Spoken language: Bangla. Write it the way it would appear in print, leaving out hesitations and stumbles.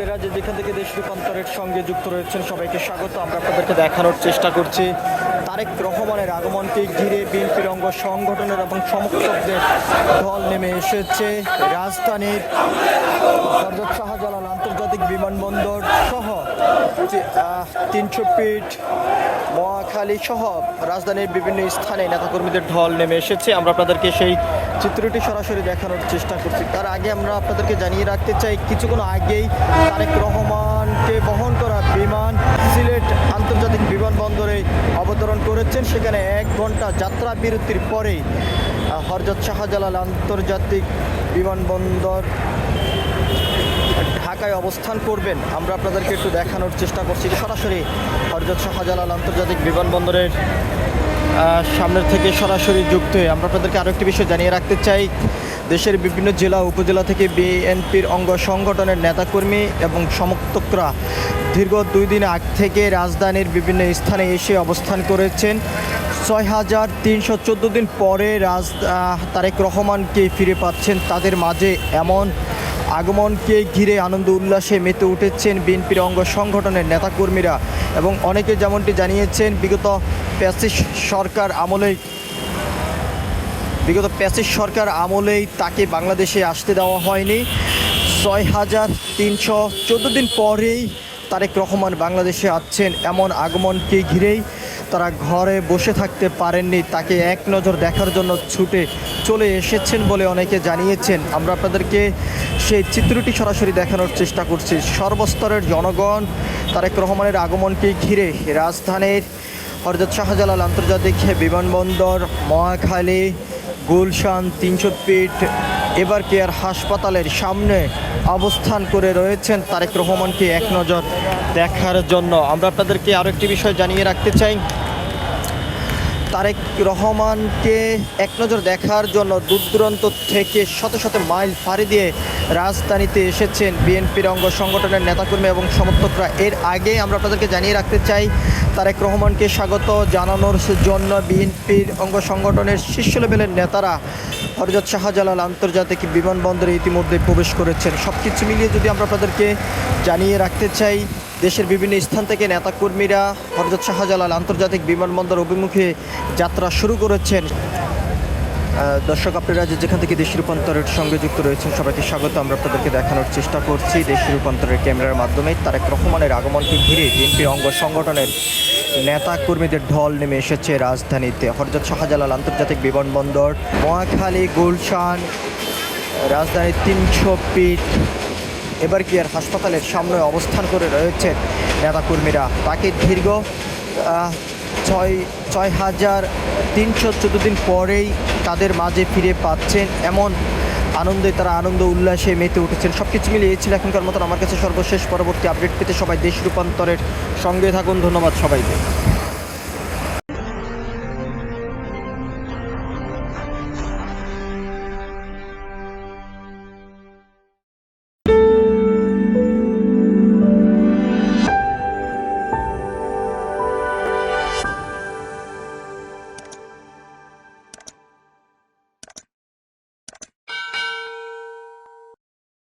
আপনারা যে যেখান থেকে দেশ রূপান্তরের সঙ্গে যুক্ত রয়েছেন সবাইকে স্বাগত। আমরা আপনাদেরকে দেখানোর চেষ্টা করছি তারেক রহমানের আগমনকে ঘিরে বিএনপির অঙ্গ সংগঠনের এবং সমর্থকদের ঢল নেমে এসেছে রাজধানীর হযরত শাহজালাল আন্তর্জাতিক বিমানবন্দর সহ 300 ফিট মহাখালী সহ রাজধানীর বিভিন্ন স্থানে নেতাকর্মীদের ঢল নেমে এসেছে। আমরা আপনাদেরকে সেই চিত্রটি সরাসরি দেখানোর চেষ্টা করছি। তার আগে আমরা আপনাদেরকে জানিয়ে রাখতে চাই, কিছুক্ষণ আগেই তারেক রহমানকে বহন করা বিমান সিলেট আন্তর্জাতিক বিমানবন্দরে অবতরণ করেছেন। সেখানে 1 ঘন্টা যাত্রা বিরতির পরেই হযরত শাহজালাল আন্তর্জাতিক বিমানবন্দর ঢাকায় অবস্থান করবেন। আমরা আপনাদেরকে একটু দেখানোর চেষ্টা করছি সরাসরি হযরত শাহজালাল আন্তর্জাতিক বিমানবন্দরের সামনের থেকে সরাসরি যুক্ত হয়ে। আমরা আপনাদেরকে আরও একটি বিষয় জানিয়ে রাখতে চাই, দেশের বিভিন্ন জেলা উপজেলা থেকে বিএনপির অঙ্গ সংগঠনের নেতাকর্মী এবং সমর্থকরা দীর্ঘ 2 দিন আগ থেকে রাজধানীর বিভিন্ন স্থানে এসে অবস্থান করেছেন। 6314 দিন পরে তারেক রহমানকে ফিরে পাচ্ছেন। তাদের মাঝে এমন আগমনকে ঘিরে আনন্দ উল্লাসে মেতে উঠেছেন বিএনপির অঙ্গ সংগঠনের নেতাকর্মীরা এবং অনেকে যেমনটি জানিয়েছেন বিগত প্যাসিস্ট সরকার আমলেই তাকে বাংলাদেশে আসতে দেওয়া হয়নি। 6314 দিন পরেই তারেক রহমান বাংলাদেশে আসছেন। এমন আগমনকে ঘিরেই তারা ঘরে বসে থাকতে পারেননি, তাকে এক নজর দেখার জন্য ছুটে চলে এসেছেন বলে অনেকে জানিয়েছেন। আমরা আপনাদেরকে সেই চিত্রটি সরাসরি দেখানোর চেষ্টা করছি। সর্বস্তরের জনগণ তারেক রহমানের আগমনকে ঘিরে রাজধানীর হযরত শাহজালাল আন্তর্জাতিক বিমানবন্দর, Mohakhali, Gulshan, 300 feet Evercare হাসপাতালের সামনে অবস্থান করে রয়েছেন তারেক রহমানকে এক নজর দেখার জন্য। আমরা আপনাদেরকে আরও একটি বিষয় জানিয়ে রাখতে চাই, তারেক রহমানকে এক নজর দেখার জন্য দূর দূরান্ত থেকে শত শত মাইল পাড়ি দিয়ে রাজধানীতে এসেছেন বিএনপির অঙ্গ সংগঠনের নেতাকর্মী এবং সমর্থকরা। এর আগে আমরা আপনাদেরকে জানিয়ে রাখতে চাই, তারেক রহমানকে স্বাগত জানানোর জন্য বিএনপির অঙ্গ সংগঠনের শীর্ষ লেভেলের নেতারা হযরত শাহজালাল আন্তর্জাতিক বিমানবন্দরে ইতিমধ্যে প্রবেশ করেছেন। সব কিছু মিলিয়ে যদি আমরা আপনাদেরকে জানিয়ে রাখতে চাই, দেশের বিভিন্ন স্থান থেকে নেতাকর্মীরা হযরত শাহজালাল আন্তর্জাতিক বিমানবন্দর অভিমুখে যাত্রা শুরু করেছেন। দর্শক, আপনারা যেখান থেকে দেশ রূপান্তরের সঙ্গে যুক্ত রয়েছেন সবাইকে স্বাগত। আমরা আপনাদেরকে দেখানোর চেষ্টা করছি দেশ রূপান্তরের ক্যামেরার মাধ্যমে তারেক রহমানের আগমনকে ঘিরে বিএনপির অঙ্গ সংগঠনের নেতা কর্মীদের ঢল নেমে এসেছে রাজধানীতে। হযরত শাহজালাল আন্তর্জাতিক বিমানবন্দর, মহাখালী, গুলশান, রাজধানীর 300 ফিট এভার কেয়ার হাসপাতালের সামনে অবস্থান করে রয়েছেন নেতাকর্মীরা। তাকে দীর্ঘ 6314 দিন পরেই তাদের মাঝে ফিরে পাচ্ছেন। এমন আনন্দে তারা আনন্দ উল্লাসে মেতে উঠেছেন। সব কিছু মিলিয়ে ছিল এখনকার মতন আমার কাছে সর্বশেষ। পরবর্তী আপডেট পেতে সবাই দেশ রূপান্তরের সঙ্গে থাকুন। ধন্যবাদ সবাইকে।